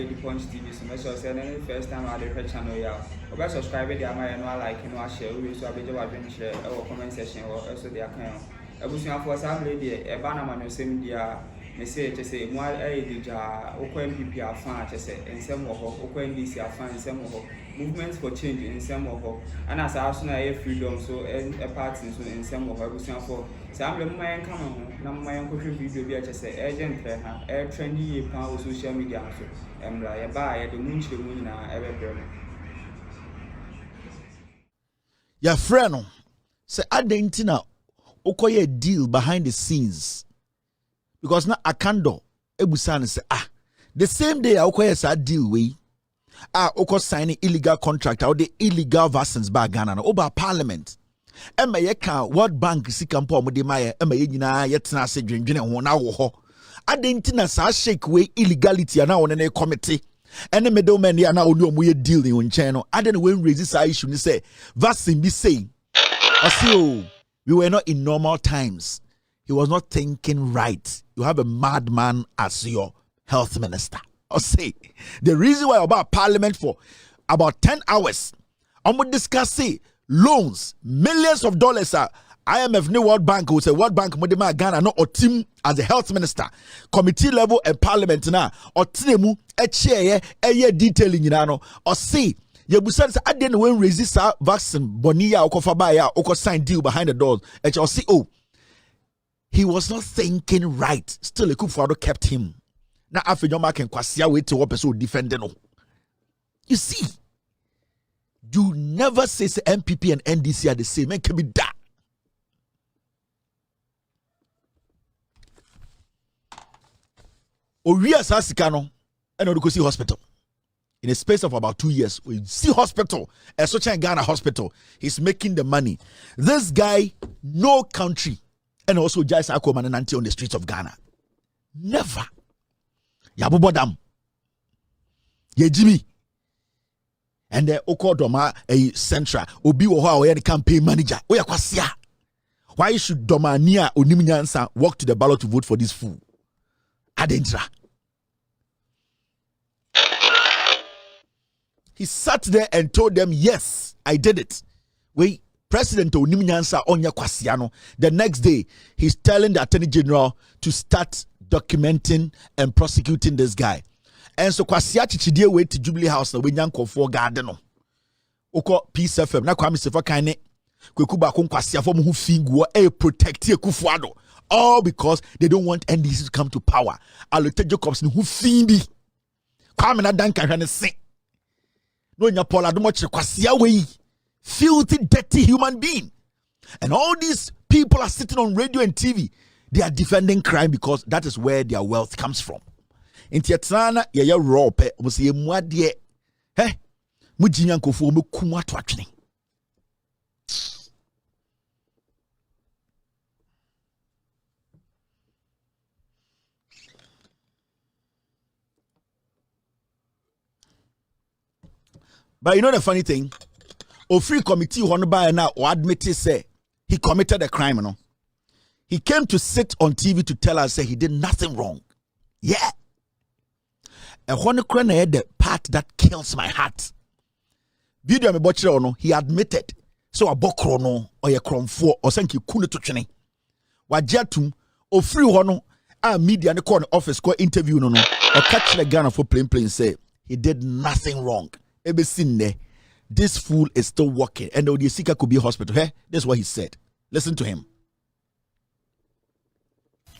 the Punch TV. So make sure say any first time I the channel ya. Oba subscribe the ama no like no share. We so abeje wa dwen share e comment section or also the account. Abusuafo family dey e ba na ma no sem dia me say say mo dija okwa MPP afa say ensem wo ho okwa NDC afa ensem wo ho movement for change ensem wo ho and as also na freedom so a party so ensem wo ho abusuafo family mo mayen kama ho na mo mayen ko hwe video bi say agent ha trendy ye pa o social media so emra ye ba ye de munchire mu nyina e be brem ya friend say adentina okoye deal behind the scenes. Because now Akando Ebusan say the same day okoye sa deal we oko signing illegal contract or the illegal vaccines by Ghana over parliament. Emma ye kan World Bank sikampo mo de maye emma ye nyina ye tena se dwendwene ho na wo ho. Adentina sa shake we illegality na won na committee. Ene middleman ya na oni omo ye deal in nchen no. Aden when raise this issue ni say vaccine be say. We were not in normal times. He was not thinking right. You have a madman as your health minister. I'll say the reason why about parliament for about 10 hours, I'm going to discuss loans, millions of dollars. IMF, New World Bank, who say World Bank, Modema Ghana, no or team as a health minister, committee level and parliament now, or Tinemu, a chair, a year detailing, you know, or say. Yebusan say I didn't when resist vaccine Bonia or Kofabaya or sign deal behind the doors. And you'll see, he was not thinking right. Still, a Kufuado kept him. Now, Afenyo Markins kwasia wait to what person defending. You see, you never say MPP and NDC are the same. Man can be that. Oria Sasikano, and Odukosi Hospital. In a space of about 2 years, we see hospital, a such a Ghana hospital. He's making the money. This guy, no country, and also Jais Akoman and Nanti on the streets of Ghana. Never. Yabubodam. Yejimi. And the Okodoma a central. Obi Oha the campaign manager. Oya kwasia. Why should Domania Onimnyansa walk to the ballot to vote for this fool? Adentra. He sat there and told them, yes, I did it. Wait, President Onimnyansa Onya Kwasiano. The next day, he's telling the Attorney General to start documenting and prosecuting this guy. And so Kwasia Chichidie wait to Jubilee House na wenyanko for garden. Oko Peace FM. Na kwami sefa kane kwekuba kon Kwasia for mu finguo protect Kufuado. All because they don't want NDC to come to power. Alote Jacobs ni hu finbi. Kwame na dan kan hwane se. No nya Paul Adomoche Kwasia we. Filthy, dirty human being. And all these people are sitting on radio and TV. They are defending crime because that is where their wealth comes from. In Tietrana, ya raw pe, ye muadie. He, mujinya kofu mu kuma twatwene. But you know the funny thing? Free committee one by now or admitted say he committed a crime, no. He came to sit on TV to tell us say he did nothing wrong. Yeah. And one the part that kills my heart. Video me botcher no, he admitted. So a bokro no or a crom for or sanki kune to chene. Wajatum or free one a media and the corner office co interview no or catch the gun for plain say he did nothing wrong. Ebe sinne. This fool is still working and the Odisika could be a hospital. Hey, that's what he said. Listen to him.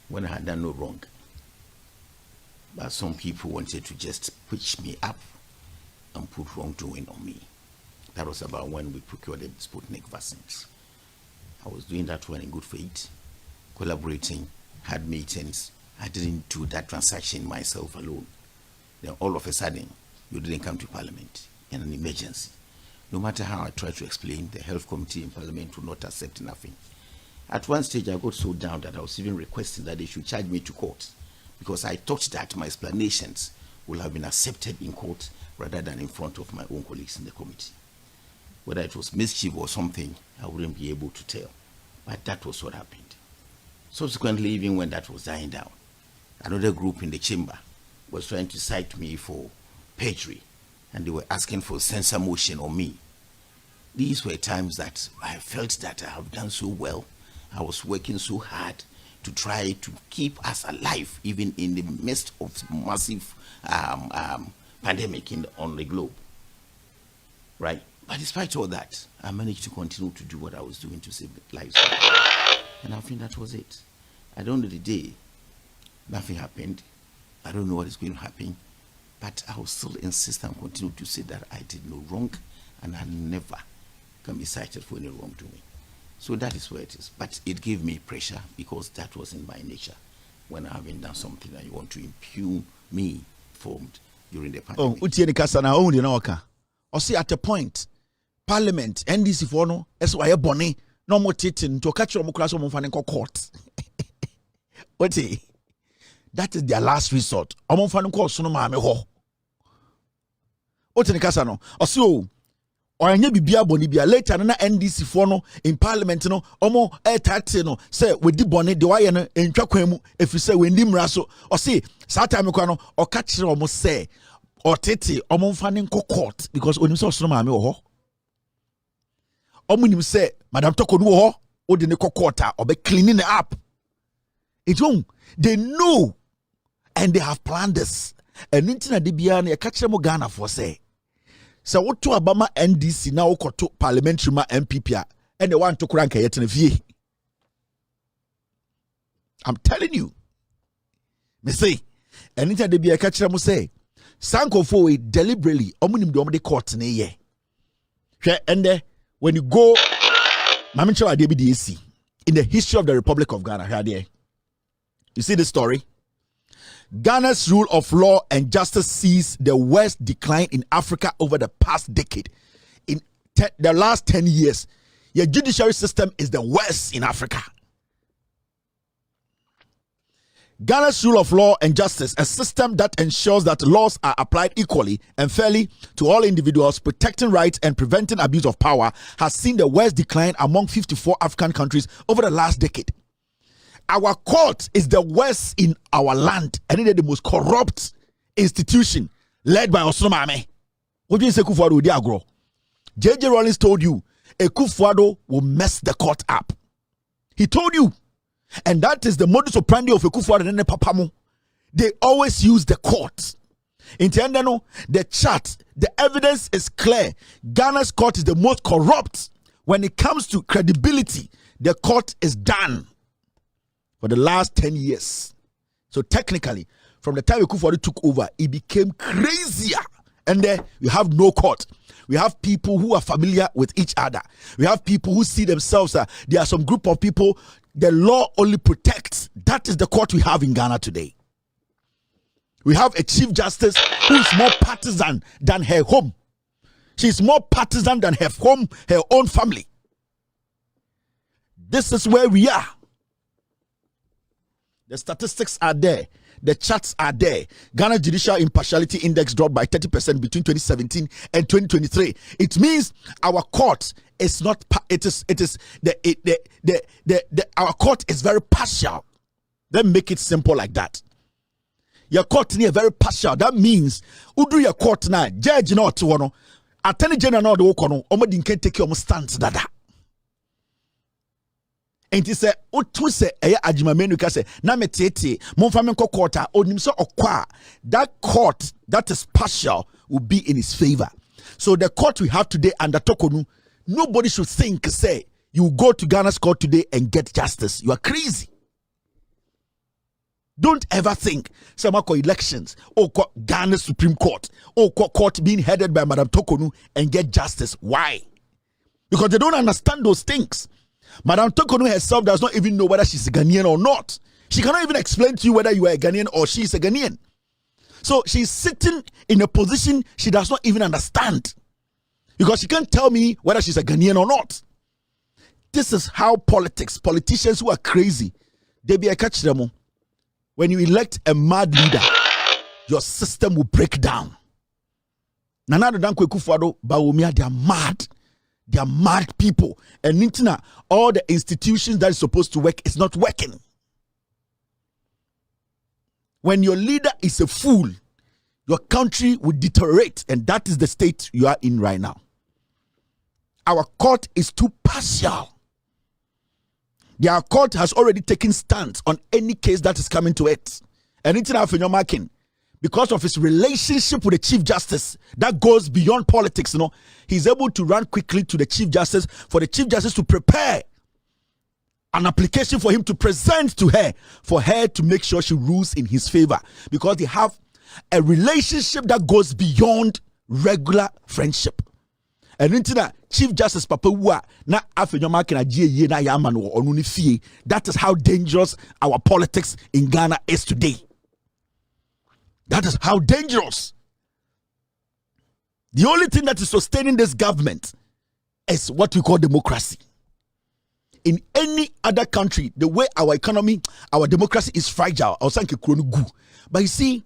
When I had done no wrong, but some people wanted to just push me up and put wrongdoing on me. That was about when we procured the Sputnik vaccines. I was doing that one in good faith, collaborating, had meetings. I didn't do that transaction myself alone. Then all of a sudden, you didn't come to Parliament in an emergency. No matter how I tried to explain, the health committee in Parliament would not accept nothing. At one stage, I got so down that I was even requesting that they should charge me to court because I thought that my explanations would have been accepted in court rather than in front of my own colleagues in the committee. Whether it was mischief or something, I wouldn't be able to tell. But that was what happened. Subsequently, even when that was dying down, another group in the chamber was trying to cite me for perjury, and they were asking for censor motion on me. These were times that I felt that I have done so well. I was working so hard to try to keep us alive, even in the midst of massive pandemic on the globe. Right? But despite all that, I managed to continue to do what I was doing to save lives. And I think that was it. At the end of the day, nothing happened. I don't know what is going to happen. But I will still insist and continue to say that I did no wrong, and I never can be cited for any wrongdoing. So that is where it is. But it gave me pressure because that was in my nature. When I haven't done something that you want to impugn me formed during the pandemic. Oh, utie ni kasa na only na waka. Or see at a point, Parliament, NDC for no, SY Bonnie, no more titin to catch your class of fan court. What that is their last resort. Among fan call Sonoma ho. What in the kasa no? Or so. Or any bibia boni bia later na NDC for no in Parliament no omo tate no say we di boni de why no entwa kwan mu if you say we ndi mra so or say saa time kwa no o ka kire omo say or tete omo mfa ne court because onim say osono maame wo ho omo nim say Madam Toko no wo ho o de ne court a obe cleaning it up. It won't. They know and they have planned this. And intina de bia na ka kire mo Ghana for say so what to Obama NDC now to parliamentary ma MPP and they want to crank yet in vie. I'm telling you. Me say, anytime they be a catcher mo say, Sanko for it deliberately, omunim do the court ne ye. And when you go, Mamicho ADBDC in the history of the Republic of Ghana, you see the story? Ghana's rule of law and justice sees the worst decline in Africa over the past decade. In the last 10 years, your judiciary system is the worst in Africa. Ghana's rule of law and justice, a system that ensures that laws are applied equally and fairly to all individuals, protecting rights and preventing abuse of power, has seen the worst decline among 54 African countries over the last decade. Our court is the worst in our land and it is the most corrupt institution led by Osomame. What do you say Kufuado will agro? J.J. Rollins told you a Kufuado will mess the court up. He told you. And that is the modus operandi of a Kufuado and the Papamo. They always use the court. In Tiandano, the chart, the evidence is clear. Ghana's court is the most corrupt. When it comes to credibility, the court is done. For the last 10 years. So technically, from the time Kufuado took over, it became crazier. And there you have no court. We have people who are familiar with each other. We have people who see themselves. There are some group of people the law only protects. That is the court we have in Ghana today. We have a chief justice who is more partisan than her home. She is more partisan than her home, her own family. This is where we are. The statistics are there. The charts are there. Ghana Judicial Impartiality Index dropped by 30% between 2017 and 2023. It means our court is not. Our court is very partial. Let me make it simple like that. Your court is very partial. That means udu your court now. Judge not to one. Attorney General not the wokono. Omadi can take your stance dada. And he said, "O to say, Aya Ajimamenu kase na metete monfamen kokota onim so okwa." That court that is partial will be in his favor. So the court we have today under Tokonu, nobody should think say you go to Ghana's court today and get justice. You are crazy. Don't ever think some elections or Ghana's Supreme Court or court being headed by Madam Tokonu and get justice. Why? Because they don't understand those things. Madam Tokonu herself does not even know whether she's a Ghanaian or not. She cannot even explain to you whether you are a Ghanaian or she is a Ghanaian. So she's sitting in a position she does not even understand. Because she can't tell me whether she's a Ghanaian or not. This is how politicians who are crazy, they be a catch them. When you elect a mad leader, your system will break down. Nana Dankwe Kufuado, Bawumia, they are mad. They are mad people. And Nintina, all the institutions that is supposed to work is not working. When your leader is a fool, your country will deteriorate, and that is the state you are in right now. Our court is too partial. Their court has already taken stance on any case that is coming to it. And it's Afenyo Markins, because of his relationship with the Chief Justice that goes beyond politics, he's able to run quickly to the Chief Justice for the Chief Justice to prepare an application for him to present to her, for her to make sure she rules in his favor, because they have a relationship that goes beyond regular friendship. And into that Chief Justice Papa Wua na Afenyo Markins agie na ya man wo onu ni fie. That is how dangerous our politics in Ghana is today. That is how dangerous. The only thing that is sustaining this government is what we call democracy. In any other country, the way our economy, our democracy is fragile. But you see,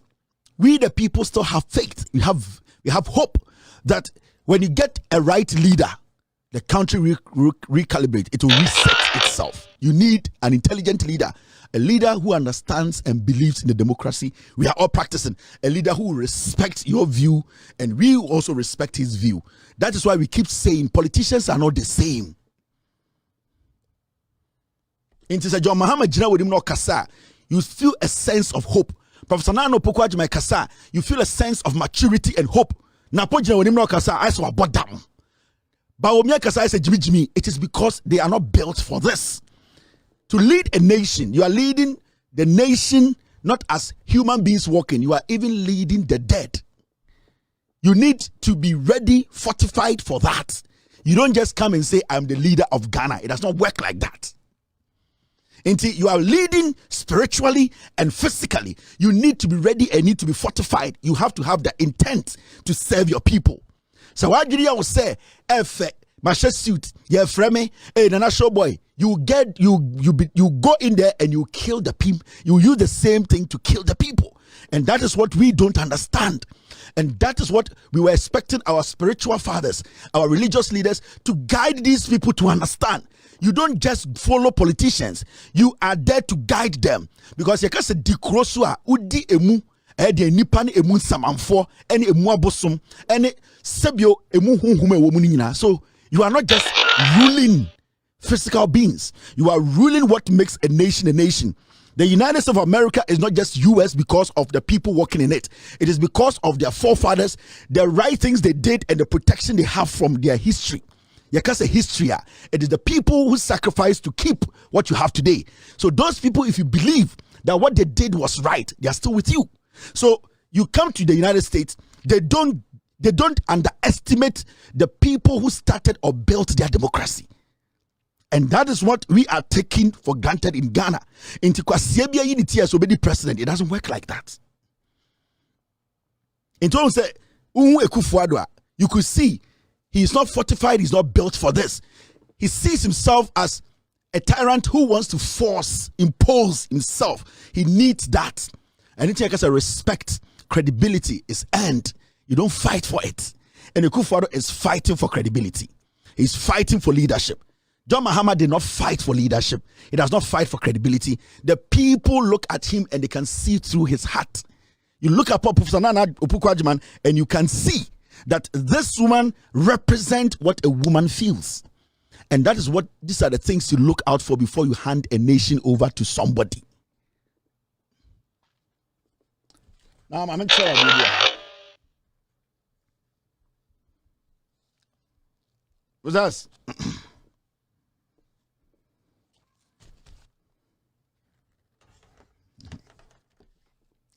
we the people still have faith. We have hope that when you get a right leader, the country recalibrate. It will reset itself. You need an intelligent leader, a leader who understands and believes in the democracy we are all practicing, a leader who will respect your view and we also respect his view. That is why we keep saying politicians are not the same. Into John Muhammad Jina with him no kasa, you feel a sense of hope. Professor Nano Pokwa Jima kasa, you feel a sense of maturity and hope. Napo Jina with him no kasa, I saw a bottom. But when kasa I say Jimmy, it is because they are not built for this. To lead a nation, you are leading the nation not as human beings walking, you are even leading the dead. You need to be ready, fortified for that. You don't just come and say, I'm the leader of Ghana. It does not work like that. Until you are leading spiritually and physically, you need to be ready and need to be fortified. You have to have the intent to serve your people. So what did you say? My suit, yeah, frame, hey, Nana show boy. You go in there and you kill the people. You use the same thing to kill the people, and that is what we don't understand. And that is what we were expecting our spiritual fathers, our religious leaders, to guide these people to understand. You don't just follow politicians. You are there to guide them. Because you can say dikrosua udi emu de nipa ne emu samanfo ene emu abosom ene sebio emu hunhum e wo mu nyina. So you are not just ruling physical beings. You are ruling what makes a nation a nation. The United States of America is not just US because of the people working in it. It is because of their forefathers, the right things they did, and the protection they have from their history. Yakasa history. It is the people who sacrificed to keep what you have today. So those people, if you believe that what they did was right, they are still with you. So you come to the United States, they don't underestimate the people who started or built their democracy. And that is what we are taking for granted in Ghana. Into Kwasiebia unity as obedi president, it doesn't work like that. In terms of you could see he is not fortified, he's not built for this. He sees himself as a tyrant who wants to impose himself. He needs that. And it's like a respect, credibility is earned. You don't fight for it. And Akufo-Addo is fighting for credibility. He's fighting for leadership. John Mahama did not fight for leadership. He does not fight for credibility. The people look at him and they can see through his heart. You look at Professor Nana Opukwajiman and you can see that this woman represents what a woman feels. And that is what, these are the things you look out for before you hand a nation over to somebody. Now, I'm in trouble. What's that?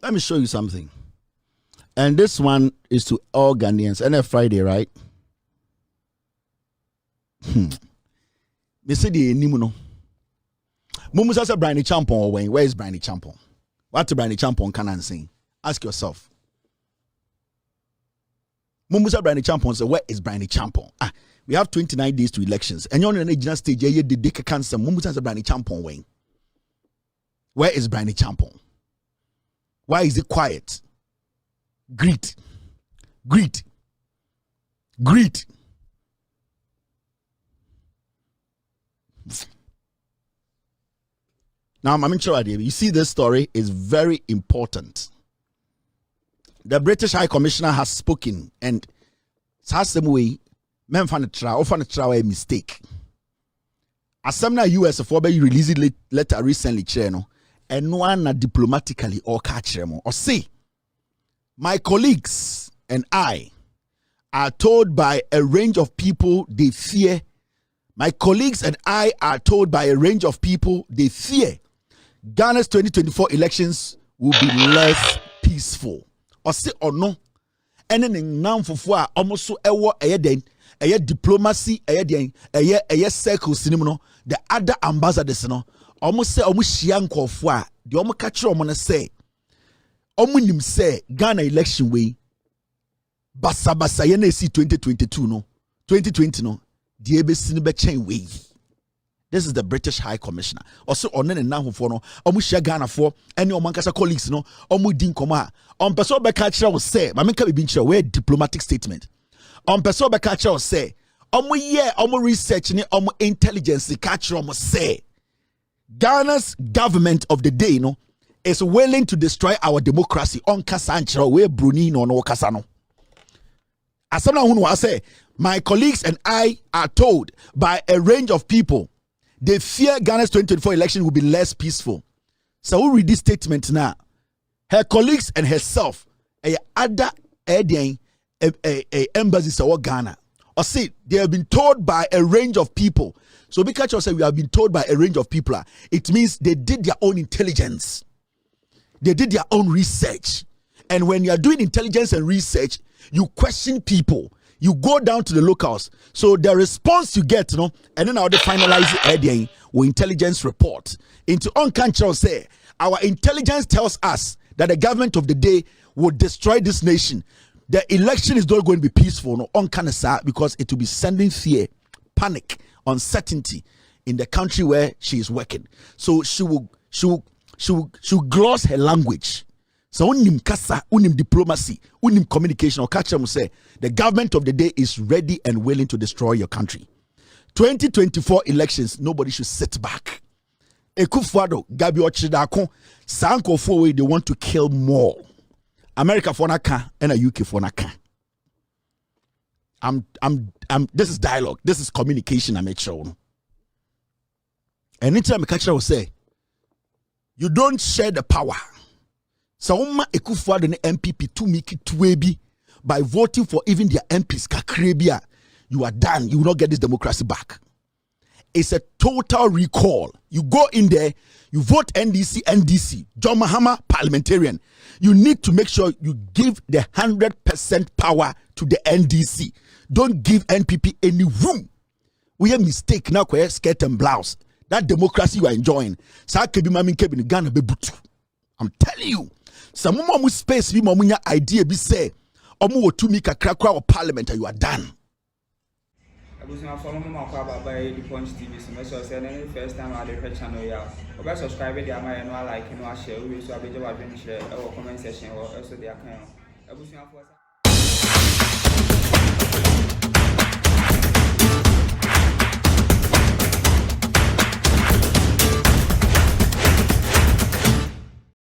Let me show you something. And this one is to all Ghanaians. And Friday, right? Me say the nimuno. Mumu say Briny Champon or Wayne. Where is Briny Champon? What to Briny Champon can I sing? Ask yourself. Mumu say Briny Champon say where is Briny Champon? We have 29 days to elections. And you're on an original stage. Yeah, the dick cancer. Mumu say Briny Champon Wayne. Where is Briny Champon? Why is it quiet? Greed. Now, I'm sure you see this story is very important. the British High Commissioner has spoken, and same way, men fan trial a mistake. Asamna US for be released letter recently, channel, and one diplomatically or catch them or say, my colleagues and I are told by a range of people they fear. My colleagues and I are told by a range of people they fear Ghana's 2024 elections will be less peaceful. Or say or no. And then now for almost so a diplomacy, a circle cinema, the other ambassadors no almost say almost shianko for the almost catch on say omunim say Ghana election way basa yene see 2022 no 2020 no the ABC be chain way. This is the British High Commissioner. Also on and now for no share Ghana for any omankasa colleagues no din koma on person be catch will say mameka be binche we diplomatic statement on person be catch will say research ni intelligence catch will say Ghana's government of the day no is willing to destroy our democracy on kasanchero we bruni no kasano. Asana hunu wa say my colleagues and I are told by a range of people they fear Ghana's 2024 election will be less peaceful. So we read this statement now. Her colleagues and herself, other embassies of Ghana, or say they have been told by a range of people. So because you say we have been told by a range of people, it means they did their own intelligence, they did their own research. And when you are doing intelligence and research, you question people. You go down to the locals. So the response you get, and then now they finalize it with intelligence report. Into unconscious say, our intelligence tells us that the government of the day will destroy this nation. The election is not going to be peaceful, no unconscious, because it will be sending fear, panic, uncertainty in the country where she is working. So she will gloss her language. So unim kasa, unim diplomacy, unim communication, or catch them say the government of the day is ready and willing to destroy your country. 2024 elections, nobody should sit back. Ekufuado, Gabi Ochidako, Sanko Fowe, they want to kill more. America for naka and a UK for naka. This is dialogue, this is communication, I make sure. Anytime a catcher will say, you don't share the power. So Ekufuado and MPP to make it to by voting for even their MPs kakrebia, you are done. You will not get this democracy back. It's a total recall. You go in there, you vote NDC, John Mahama parliamentarian. You need to make sure you give the 100% power to the NDC. Don't give NPP any room. We have mistake now. Skirt and blouse. That democracy you are enjoying. I'm telling you. Some more space be more idea be say omo to me kakra of parliament and you are done. Abusuma follow me about the Punch TV. So make sure say first time I the channel ya. Oba subscribe the ama no like no share we so abeje wa share comment section or also the account. Abusuma for